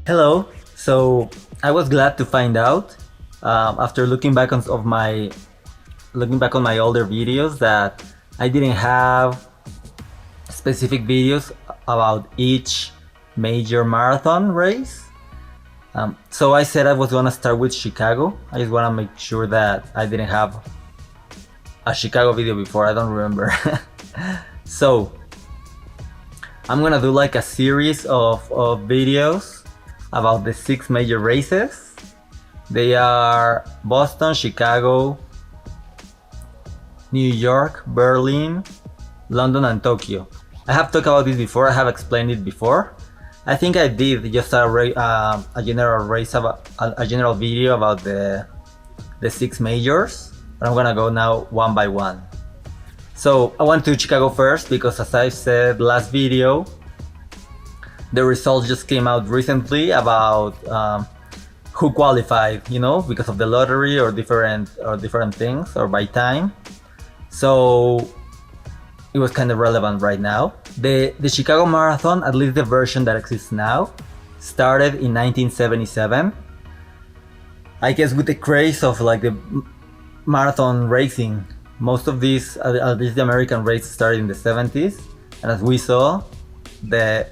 Hello. So I was glad to find out after looking back on my older videos that I didn't have specific videos about each major marathon race. So I said I was gonna start with Chicago. I just wanna make sure that I didn't have a Chicago video before. I don't remember. So I'm gonna do like a series of videos about the 6 major races. They are Boston, Chicago, New York, Berlin, London, and Tokyo. I have talked about this before. I have explained it before. I think I did just a general race about a general video about the 6 majors, but I'm gonna go now one by one. So I went to Chicago first because, as I said last video, the results just came out recently about who qualified, because of the lottery or different things or by time. So it was kind of relevant right now. The Chicago Marathon, at least the version that exists now, started in 1977. I guess with the craze of like the marathon racing, most of these, at least the American race, started in the 70s, and as we saw, the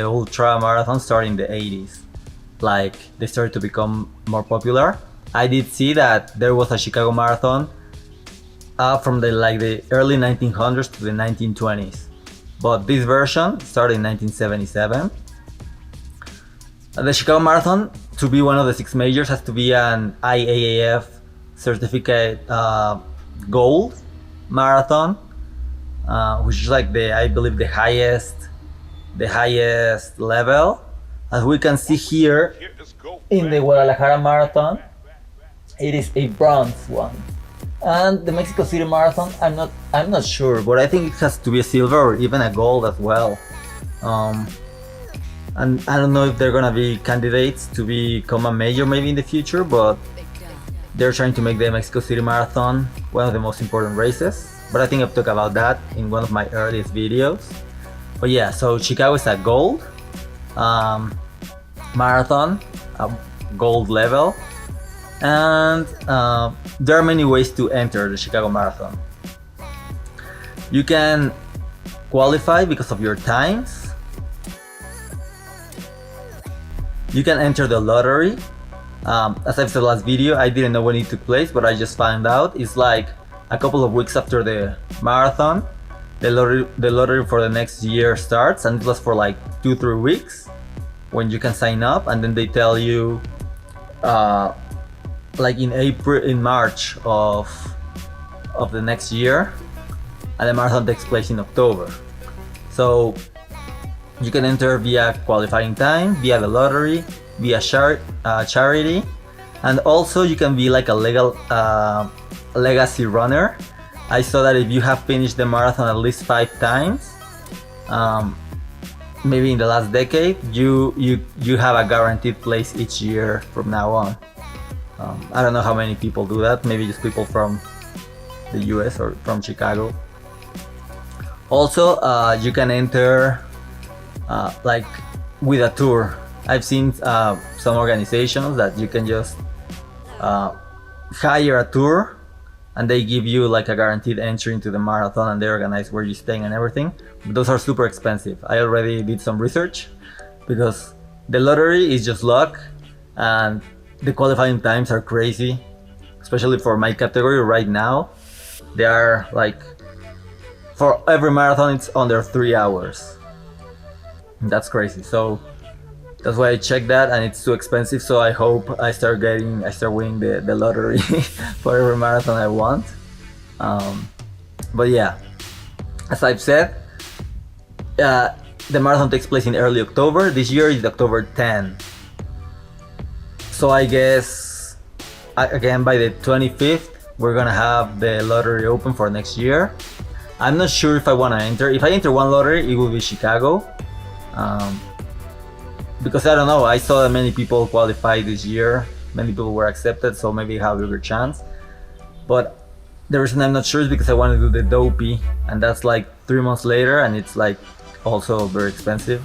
ultra marathon started in the 80s. Like, they started to become more popular. I did see that there was a Chicago Marathon from the early 1900s to the 1920s, but this version started in 1977. The Chicago Marathon, to be one of the 6 majors, has to be an IAAF certificate gold marathon, which is like I believe the highest level. As we can see here in the Guadalajara Marathon, it is a bronze one. And the Mexico City Marathon, I'm not sure, but I think it has to be a silver or even a gold as well. And I don't know if they're gonna be candidates to become a major maybe in the future, but they're trying to make the Mexico City Marathon one of the most important races. But I think I've talked about that in one of my earliest videos. But yeah, so Chicago is a gold marathon, a gold level. And there are many ways to enter the Chicago Marathon. You can qualify because of your times. You can enter the lottery. As I've said last video, I didn't know when it took place, but I just found out. It's like a couple of weeks after the marathon. The lottery for the next year starts, and it was for like 2-3 weeks when you can sign up, and then they tell you like in March of the next year, and the marathon takes place in October. So you can enter via qualifying time, via the lottery, via charity, and also you can be like a legal legacy runner. I saw that if you have finished the marathon at least 5 times, maybe in the last decade, you have a guaranteed place each year from now on. I don't know how many people do that, maybe just people from the US or from Chicago. Also, you can enter like with a tour. I've seen some organizations that you can just hire a tour, and they give you like a guaranteed entry into the marathon, and they organize where you're staying and everything. But those are super expensive. I already did some research because the lottery is just luck, and the qualifying times are crazy, especially for my category right now. They are like, for every marathon it's under 3 hours. That's crazy. So that's why I checked that, and it's too expensive. So I hope I start winning the lottery for every marathon I want. But yeah, as I've said, the marathon takes place in early October. This year is October 10. So I guess again by the 25th we're gonna have the lottery open for next year. I'm not sure if I want to enter. If I enter one lottery, it will be Chicago. Because I don't know, I saw that many people qualified this year, many people were accepted, so maybe I have a bigger chance. But the reason I'm not sure is because I want to do the Dopey, and that's like 3 months later, and it's like also very expensive.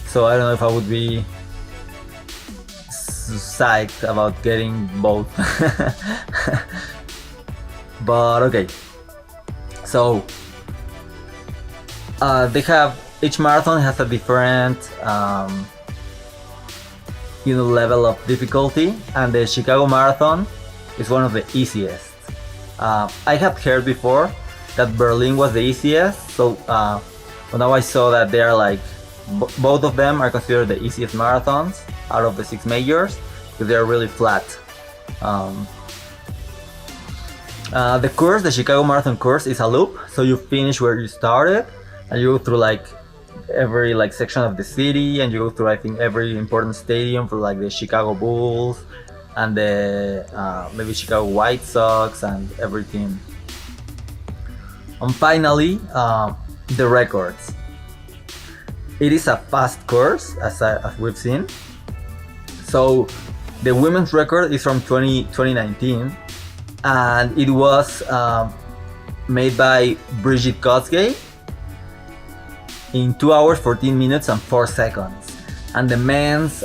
So I don't know if I would be psyched about getting both. But okay, so they have, each marathon has a different level of difficulty, and the Chicago Marathon is one of the easiest. I had heard before that Berlin was the easiest, so now I saw that they are like both of them are considered the easiest marathons out of the 6 majors because they are really flat. The course, the Chicago Marathon course, is a loop, so you finish where you started and you go through like every like section of the city, and you go through I think every important stadium for like the Chicago Bulls and the maybe Chicago White Sox and everything. And finally, the records. It is a fast course, as we've seen. So the women's record is from 2019, and it was made by Bridget Kosgei in 2 hours 14 minutes and 4 seconds. And the men's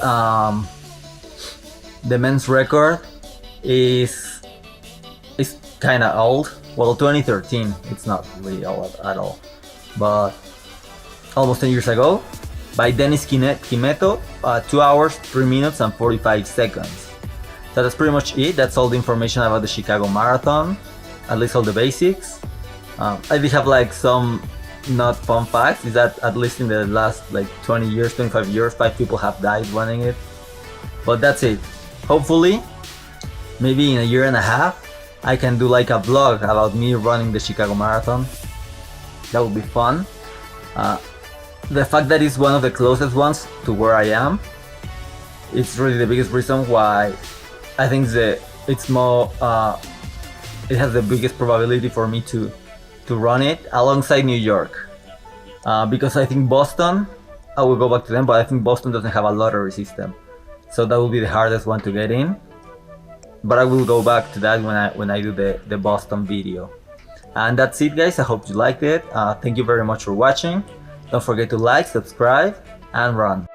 record is kind of old. Well, 2013. It's not really old at all, but almost 10 years ago, by Dennis Kimeto, 2 hours 3 minutes and 45 seconds. So that's pretty much it. That's all the information about the Chicago Marathon, at least all the basics. I did have like some not fun facts, is that at least in the last like 20 years, 25 years, 5 people have died running it. But that's it. Hopefully, maybe in a year and a half, I can do like a vlog about me running the Chicago Marathon. That would be fun. The fact that it's one of the closest ones to where I am, it's really the biggest reason why I think it's more, it has the biggest probability for me to run it alongside New York. Because I think Boston, I will go back to them, but I think Boston doesn't have a lottery system. So that will be the hardest one to get in. But I will go back to that when I do the Boston video. And that's it, guys. I hope you liked it. Thank you very much for watching. Don't forget to like, subscribe, and run.